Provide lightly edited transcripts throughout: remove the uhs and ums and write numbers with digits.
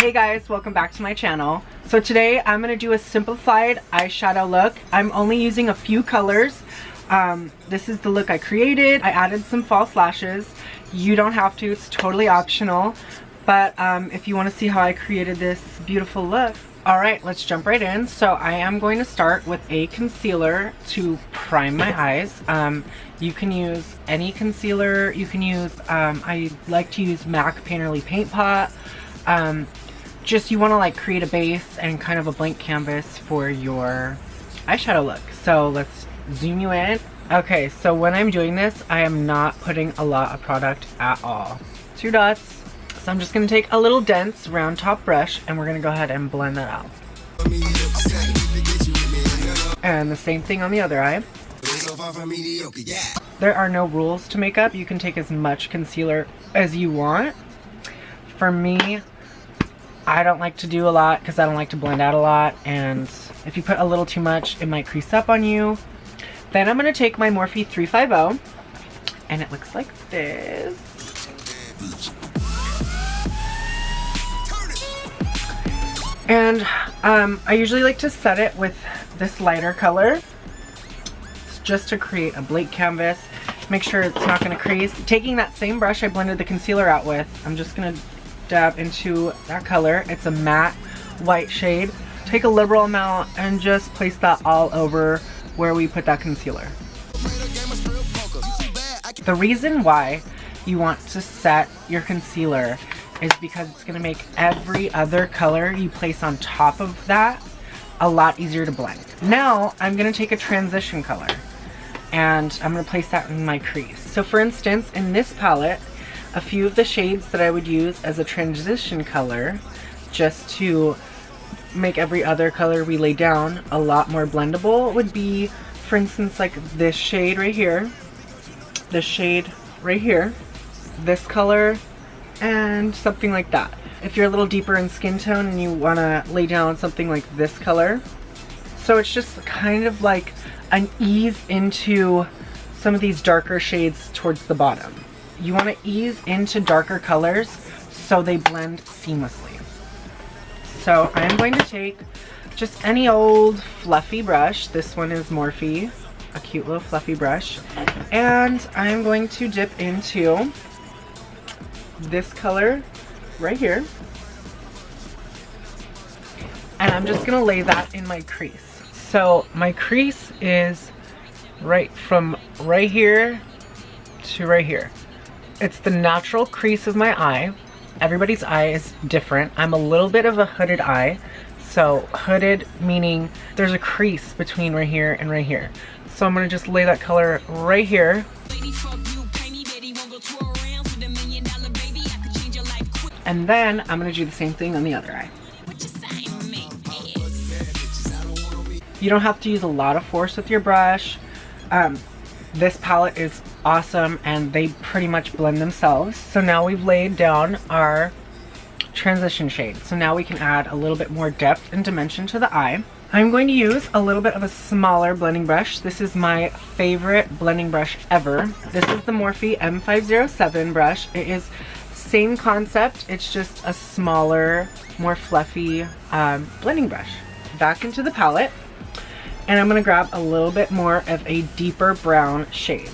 Hey guys, welcome back to my channel. So today I'm going to do a simplified eyeshadow look. I'm only using a few colors. This is the look I created. I added some false lashes. You don't have to, it's totally optional. But if you want to see how I created this beautiful look. Alright, let's jump right in. So I am going to start with a concealer to prime my eyes. You can use any concealer. You can use, I like to use MAC Painterly Paint Pot. Just you want to like create a base and kind of a blank canvas for your eyeshadow look. So let's zoom you in. Okay, so when I'm doing this, I am not putting a lot of product at all. 2 dots. So I'm just going to take a little dense round top brush and we're going to go ahead and blend that out. And the same thing on the other eye. There are no rules to makeup. You can take as much concealer as you want. For me, I don't like to do a lot because I don't like to blend out a lot, and if you put a little too much, it might crease up on you. Then I'm going to take my Morphe 350 and it looks like this. And I usually like to set it with this lighter color just to create a blank canvas. Make sure it's not going to crease. Taking that same brush I blended the concealer out with, I'm just going to dab into that color. It's a matte white shade. Take a liberal amount and just place that all over where we put that concealer. The reason why you want to set your concealer is because it's going to make every other color you place on top of that a lot easier to blend. Now I'm going to take a transition color and I'm going to place that in my crease. So for instance, in this palette, a few of the shades that I would use as a transition color just to make every other color we lay down a lot more blendable would be, for instance, like this shade right here, this shade right here, this color, and something like that. If you're a little deeper in skin tone and you want to lay down something like this color. So it's just kind of like an ease into some of these darker shades towards the bottom. You want to ease into darker colors so they blend seamlessly. So I'm going to take just any old fluffy brush. This one is Morphe, a cute little fluffy brush. And I'm going to dip into this color right here. And I'm just going to lay that in my crease. So my crease is right from right here to right here. It's the natural crease of my eye. Everybody's eye is different. I'm a little bit of a hooded eye. So hooded meaning there's a crease between right here and right here. So I'm going to just lay that color right here. And then I'm going to do the same thing on the other eye. You don't have to use a lot of force with your brush. This palette is awesome and they pretty much blend themselves. So now we've laid down our transition shade. So now we can add a little bit more depth and dimension to the eye. I'm going to use a little bit of a smaller blending brush. This is my favorite blending brush ever. This is the Morphe M507 brush. It is same concept, it's just a smaller, more fluffy blending brush. Back into the palette. And I'm going to grab a little bit more of a deeper brown shade.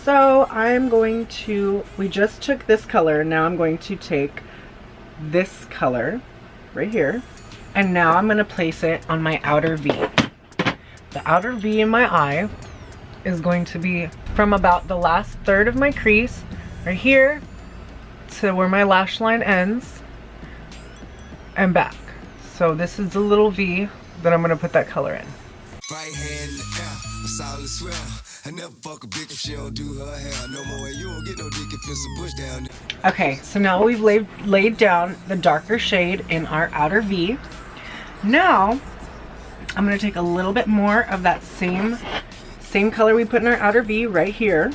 So I'm going to, we just took this color, now I'm going to take this color right here. And now I'm going to place it on my outer V. The outer V in my eye is going to be from about the last third of my crease, right here, to where my lash line ends, and back. So this is the little V that I'm going to put that color in. Right hand in the air, a solid swell. I never fuck a bitch if she don't do her hair no more. You won't get no dick if it's a bush down there. Okay, so now we've laid down the darker shade in our outer V. Now I'm going to take a little bit more of that same color we put in our outer V right here.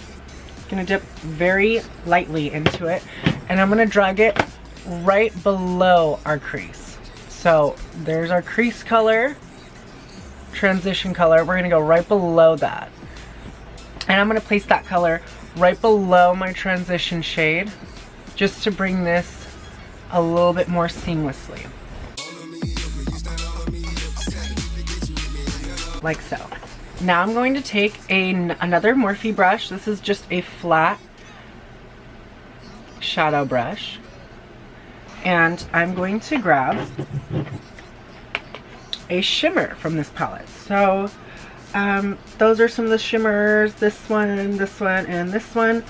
Going to dip very lightly into it, and I'm going to drag it right below our crease. So there's our crease color. Transition color, we're going to go right below that, and I'm going to place that color right below my transition shade just to bring this a little bit more seamlessly. like so. Now I'm going to take another Morphe brush. This is just a flat shadow brush. And I'm going to grab a shimmer from this palette. So those are some of the shimmers, this one, and this one, and this one.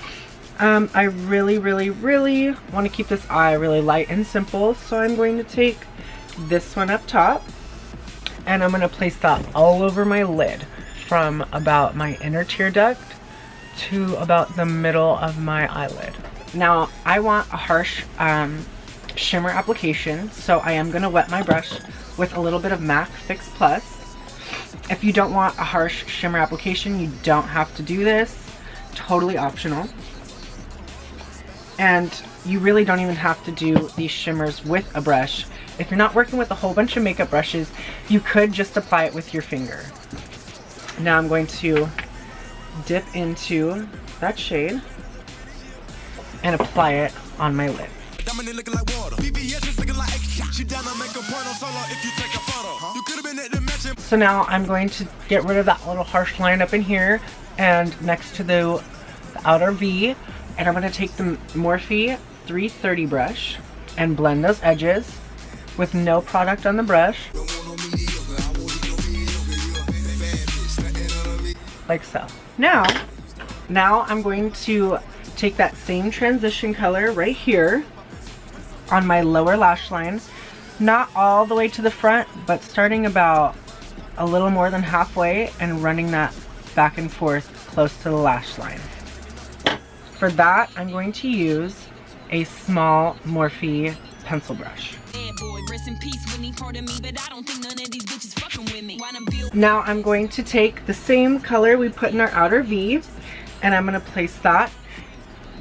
I really want to keep this eye really light and simple, so I'm going to take this one up top and I'm going to place that all over my lid from about my inner tear duct to about the middle of my eyelid. Now I want a harsh shimmer application, so I am going to wet my brush with a little bit of MAC Fix Plus. If you don't want a harsh shimmer application, you don't have to do this. Totally optional. And you really don't even have to do these shimmers with a brush. If you're not working with a whole bunch of makeup brushes, you could just apply it with your finger. Now I'm going to dip into that shade and apply it on my lid. So now I'm going to get rid of that little harsh line up in here and next to the outer V, and I'm going to take the Morphe 330 brush and blend those edges with no product on the brush, like so. Now I'm going to take that same transition color right here on my lower lash line, not all the way to the front, but starting about a little more than halfway and running that back and forth close to the lash line. For that, I'm going to use a small Morphe pencil brush. Now I'm going to take the same color we put in our outer V and I'm going to place that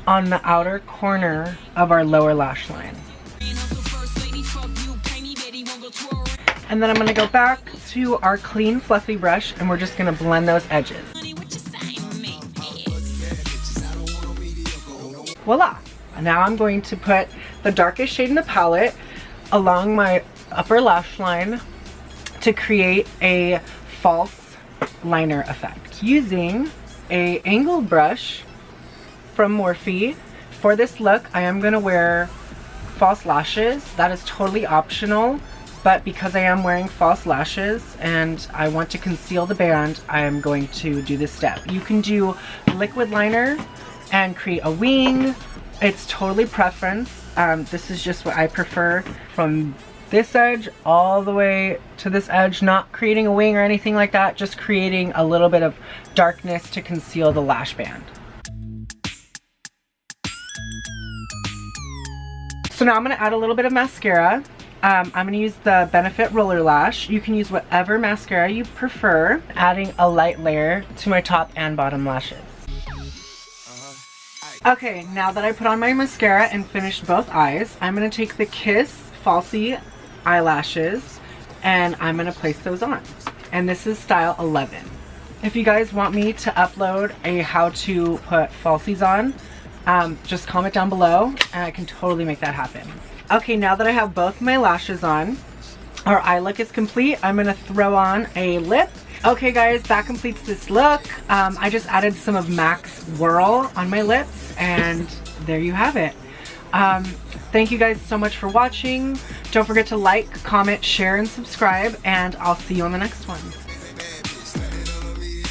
on the outer corner of our lower lash line. And then I'm going to go back to our clean fluffy brush and we're just going to blend those edges. Voila! Now I'm going to put the darkest shade in the palette along my upper lash line to create a false liner effect. Using an angled brush from Morphe. For this look, I am going to wear false lashes. That is totally optional, but because I am wearing false lashes and I want to conceal the band, I am going to do this step. You can do liquid liner and create a wing. It's totally preference. This is just what I prefer, from this edge all the way to this edge, not creating a wing or anything like that, just creating a little bit of darkness to conceal the lash band. So now I'm going to add a little bit of mascara. I'm going to use the Benefit Roller Lash. You can use whatever mascara you prefer, adding a light layer to my top and bottom lashes. Okay, now that I put on my mascara and finished both eyes, I'm going to take the Kiss Falsy eyelashes and I'm going to place those on. And this is style 11. If you guys want me to upload a how to put falsies on, just comment down below and I can totally make that happen. Okay, now that I have both my lashes on, our eye look is complete. I'm going to throw on a lip. Okay guys, that completes this look. I just added some of MAC's Whirl on my lips and there you have it. Thank you guys so much for watching. Don't forget to like, comment, share, and subscribe, and I'll see you on the next one.